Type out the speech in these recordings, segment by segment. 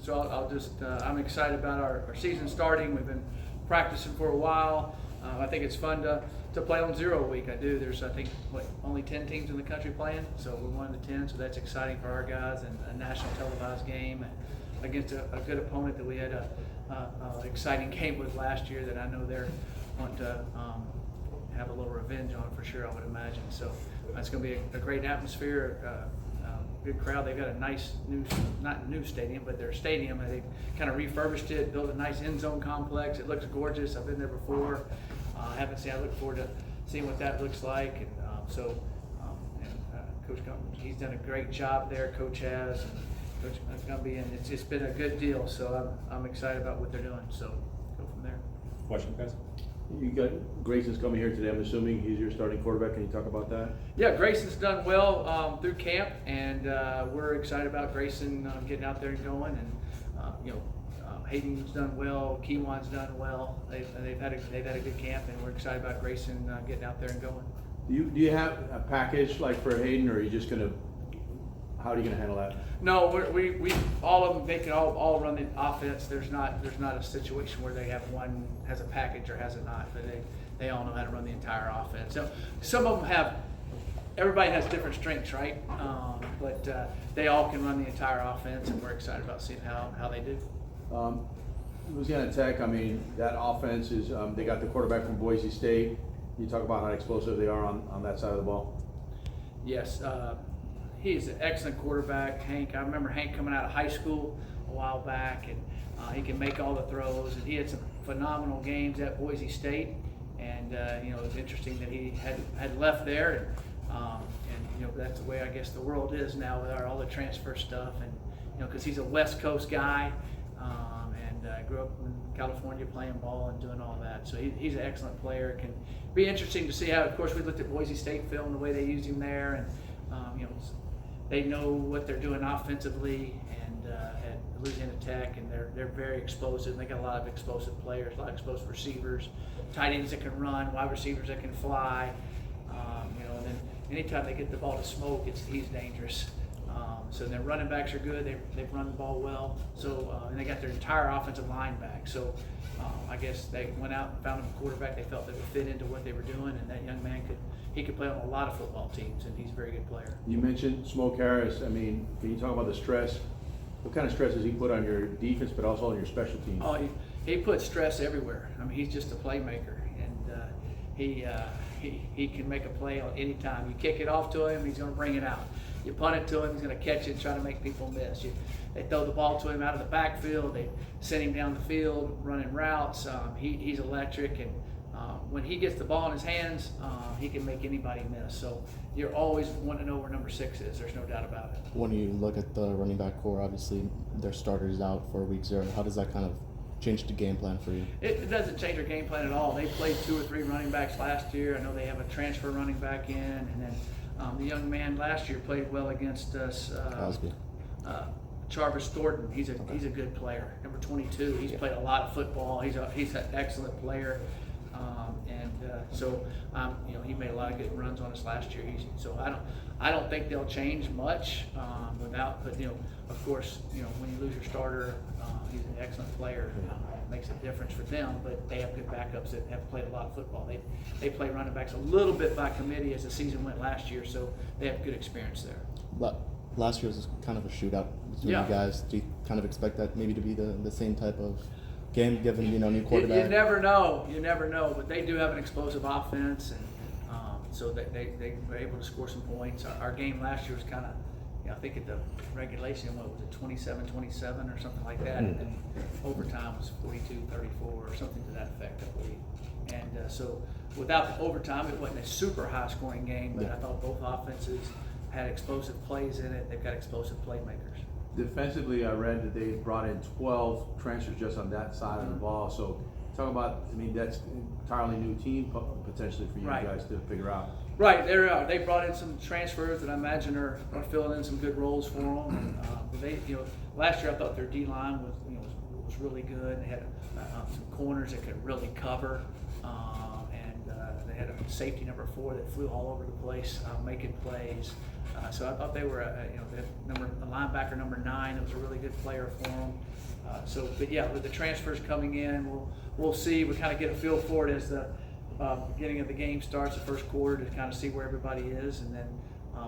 So I'll just, I'm excited about our season starting. We've been practicing for a while. I think it's fun to play on 0 week. I do. There's, I think, only 10 teams in the country playing, so we're one of the 10, so that's exciting for our guys, and a national televised game against a good opponent that we had a exciting game with last year that I know they're want to have a little revenge on for sure, I would imagine. So it's going to be a great atmosphere, good crowd. They've got a nice not new stadium, but their stadium, they kind of refurbished it, built a nice end zone complex. It looks gorgeous. I've been there before. I look forward to seeing what that looks like. And Coach, he's done a great job there. Coach has, and Coach Gumby, and it's just been a good deal. So I'm excited about what they're doing. So go from there. Question, guys? You got Grayson's coming here today. I'm assuming he's your starting quarterback. Can you talk about that? Yeah, Grayson's done well through camp, and we're excited about Grayson getting out there and going. And Hayden's done well, Keywan's done well. They've had a good camp, and we're excited about Grayson getting out there and going. Do you have a package like for Hayden, or are you just gonna? How are you gonna handle that? No, we all of them. They can all run the offense. There's not a situation where they have one has a package or has it not. But they all know how to run the entire offense. So some of them have. Everybody has different strengths, right? But they all can run the entire offense, and we're excited about seeing how they do. Louisiana Tech, I mean, that offense is, they got the quarterback from Boise State. You talk about how explosive they are on that side of the ball. Yes, he's an excellent quarterback, Hank. I remember Hank coming out of high school a while back, and he can make all the throws. And he had some phenomenal games at Boise State, and it was interesting that he had left there, and that's the way I guess the world is now with all the transfer stuff, and because he's a West Coast guy. And grew up in California playing ball and doing all that. So he's an excellent player. It can be interesting to see how, of course, we looked at Boise State film, the way they used him there, and they know what they're doing offensively, and at Louisiana Tech, and they're very explosive. They got a lot of explosive players, a lot of explosive receivers, tight ends that can run, wide receivers that can fly. And then anytime they get the ball to Smoke, he's dangerous. So their running backs are good. They've run the ball well. So and they got their entire offensive line back. So I guess they went out and found a quarterback they felt that would fit into what they were doing, and that young man could play on a lot of football teams, and he's a very good player. You mentioned Smoke Harris. I mean, can you talk about the stress? What kind of stress does he put on your defense, but also on your special teams? Oh, he puts stress everywhere. I mean, he's just a playmaker, and he can make a play on any time. You kick it off to him, he's going to bring it out. You punt it to him, he's going to catch it and try to make people miss. They throw the ball to him out of the backfield. They send him down the field running routes. He's electric, and when he gets the ball in his hands, he can make anybody miss. So you're always wanting to know where number 6 is. There's no doubt about it. When you look at the running back core, obviously their starters out for week 0. How does that kind of change the game plan for you? It doesn't change their game plan at all. They played 2 or 3 running backs last year. I know they have a transfer running back in, and then the young man last year played well against us. Cosby. Jarvis Thornton. He's a good player. Number 22. He's played a lot of football. He's an excellent player, he made a lot of good runs on us last year. I don't think they'll change much but of course when you lose your starter, he's an excellent player. It makes a difference for them, but they have good backups that have played a lot of football. They play running backs a little bit by committee as the season went last year, so they have good experience there. But last year was kind of a shootout between you guys. Do you kind of expect that maybe to be the same type of game, given new quarterback? You never know, but they do have an explosive offense, and so they were able to score some points. Our game last year was kind of, I think at the regulation, what was it, 27-27 or something like that, and then overtime was 42-34 or something to that effect, I believe. And so without the overtime, it wasn't a super high scoring game, but I thought both offenses had explosive plays in it. They've got explosive playmakers. Defensively, I read that they brought in 12 transfers just on that side of the ball. So talk about, that's an entirely new team potentially for you guys to figure out. Right, they brought in some transfers that I imagine are filling in some good roles for them. Last year I thought their D line was really good. They had some corners that could really cover, and they had a safety number 4 that flew all over the place, making plays. So I thought they were, the linebacker number 9. It was a really good player for them. But yeah, with the transfers coming in, we'll see. We kind of get a feel for it as the beginning of the game starts, the first quarter, to kind of see where everybody is, and then.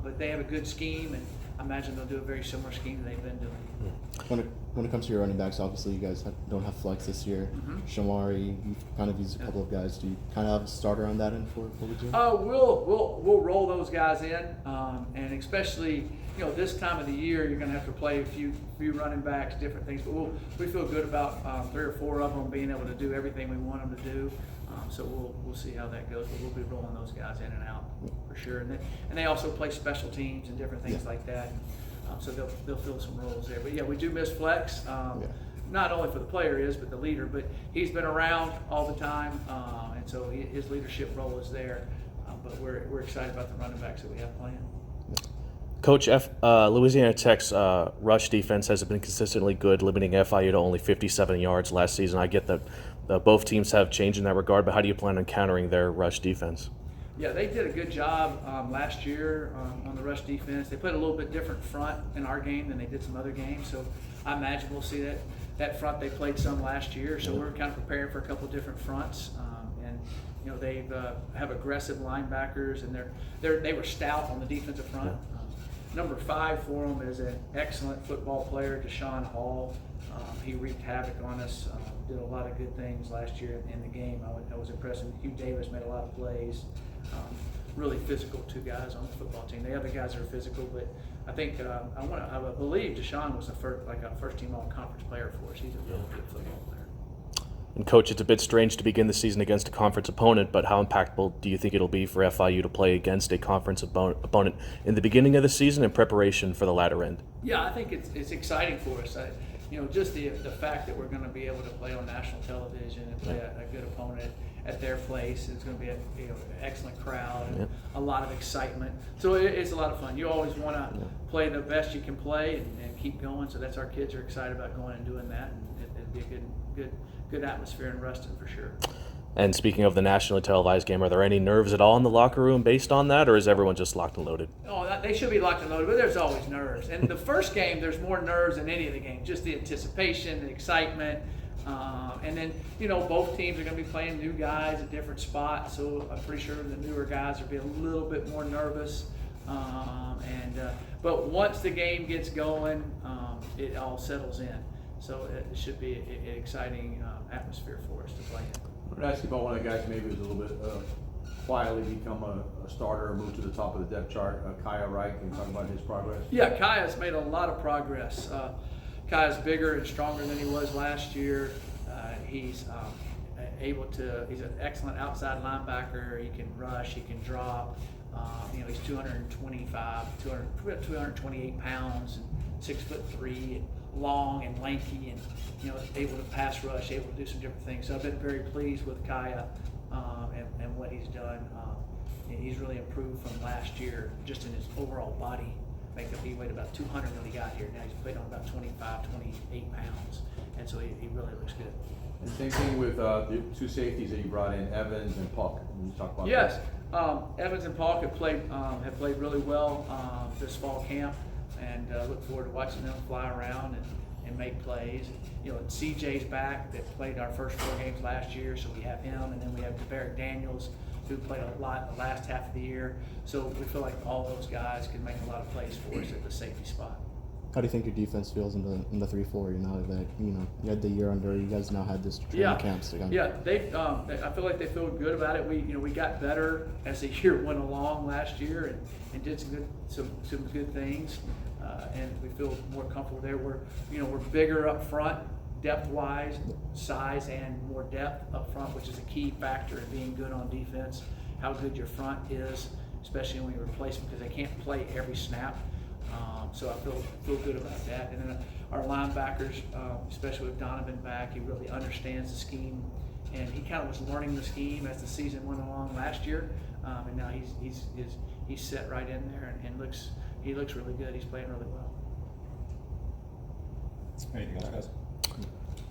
But they have a good scheme, and I imagine they'll do a very similar scheme that they've been doing. When it comes to your running backs, obviously you guys don't have flex this year. Shamari, you've kind of used a couple of guys. Do you kind of have a starter on that end for Virginia? We'll roll those guys in, and especially this time of the year, you're going to have to play a few running backs, different things. But we feel good about 3 or 4 of them being able to do everything we want them to do. So we'll see how that goes, but we'll be rolling those guys in and out for sure. And they also play special teams and different things like that. So they'll fill some roles there. But yeah, we do miss Flex. Not only for the player but the leader. But he's been around all the time, and so his leadership role is there. But we're excited about the running backs that we have playing. Coach, Louisiana Tech's rush defense has been consistently good, limiting FIU to only 57 yards last season. I get that both teams have changed in that regard, but how do you plan on countering their rush defense? Yeah, they did a good job last year on the rush defense. They played a little bit different front in our game than they did some other games, so I imagine we'll see that front they played some last year. So we're kind of preparing for a couple different fronts, and they have aggressive linebackers, and they were stout on the defensive front. Number 5 for them is an excellent football player, Deshaun Hall. He wreaked havoc on us. Did a lot of good things last year in the game. I was impressed. Hugh Davis made a lot of plays. Really physical 2 guys on the football team. The other guys are physical, but I think I believe Deshaun was a first-team all-conference player for us. He's a really good football player. And Coach, it's a bit strange to begin the season against a conference opponent, but how impactful do you think it'll be for FIU to play against a conference opponent in the beginning of the season in preparation for the latter end? Yeah, I think it's exciting for us. Just the fact that we're going to be able to play on national television and play a good opponent at their place. It's going to be an excellent crowd and a lot of excitement. So it's a lot of fun. You always want to play the best you can play and keep going. So that's our kids are excited about going and doing that. And it'll be a good atmosphere in Ruston for sure. And speaking of the nationally televised game, are there any nerves at all in the locker room based on that, or is everyone just locked and loaded? Oh, they should be locked and loaded, but there's always nerves. And the first game, there's more nerves than any of the games, just the anticipation, the excitement. And then, both teams are going to be playing new guys at different spots, so I'm pretty sure the newer guys will be a little bit more nervous. But once the game gets going, it all settles in. So it should be an exciting atmosphere for us to play in. I'm going to ask you about one of the guys maybe who's a little bit quietly become a starter or moved to the top of the depth chart, Kaya Wright. Can you talk about his progress? Yeah, Kaya's made a lot of progress. Kaya's bigger and stronger than he was last year. He's an excellent outside linebacker. He can rush, he can drop. He's 228 pounds and 6'3", and long and lanky, and able to pass rush, able to do some different things. So I've been very pleased with Kaya and what he's done. He's really improved from last year, just in his overall body makeup. He weighed about 200 when he got here. Now he's played on about 25, 28 pounds, and so he really looks good. And same thing with the 2 safeties that you brought in, Evans and Polk. Can you talk about Yes, that? Evans and Polk have played really well this fall camp, and look forward to watching them fly around and make plays. CJ's back that played our first 4 games last year, so we have him, and then we have Deverick Daniels, who played a lot the last half of the year. So we feel like all those guys can make a lot of plays for us at the safety spot. How do you think your defense feels in the 3-4? Now that you had the year under, you guys now had this training camps together. Yeah, I feel like they feel good about it. We got better as the year went along last year and did some good things, and we feel more comfortable there. We're bigger up front, depth-wise, size and more depth up front, which is a key factor in being good on defense. How good your front is, especially when you replace them, because they can't play every snap. So I feel good about that. And then our linebackers, especially with Donovan back, he really understands the scheme, and he kind of was learning the scheme as the season went along last year. And now he's set right in there and he looks really good. He's playing really well. Anything else, guys?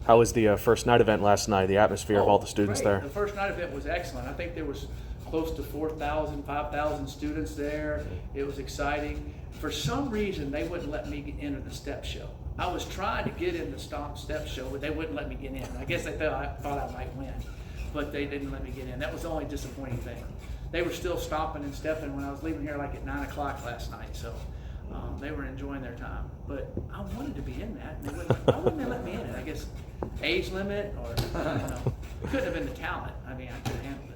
How was the first night event last night, the atmosphere of all the students Great. there? The first night event was excellent. I think there was close to 4,000, 5,000 students there. It was exciting. For some reason, they wouldn't let me enter the step show. I was trying to get in the Stomp Step show, but they wouldn't let me get in. I guess they thought I might win, but they didn't let me get in. That was the only disappointing thing. They were still stomping and stepping when I was leaving here like at 9 o'clock last night, so they were enjoying their time. But I wanted to be in that. And why wouldn't they let me in it? I guess age limit, or I don't know. It couldn't have been the talent. I mean, I could have handled it.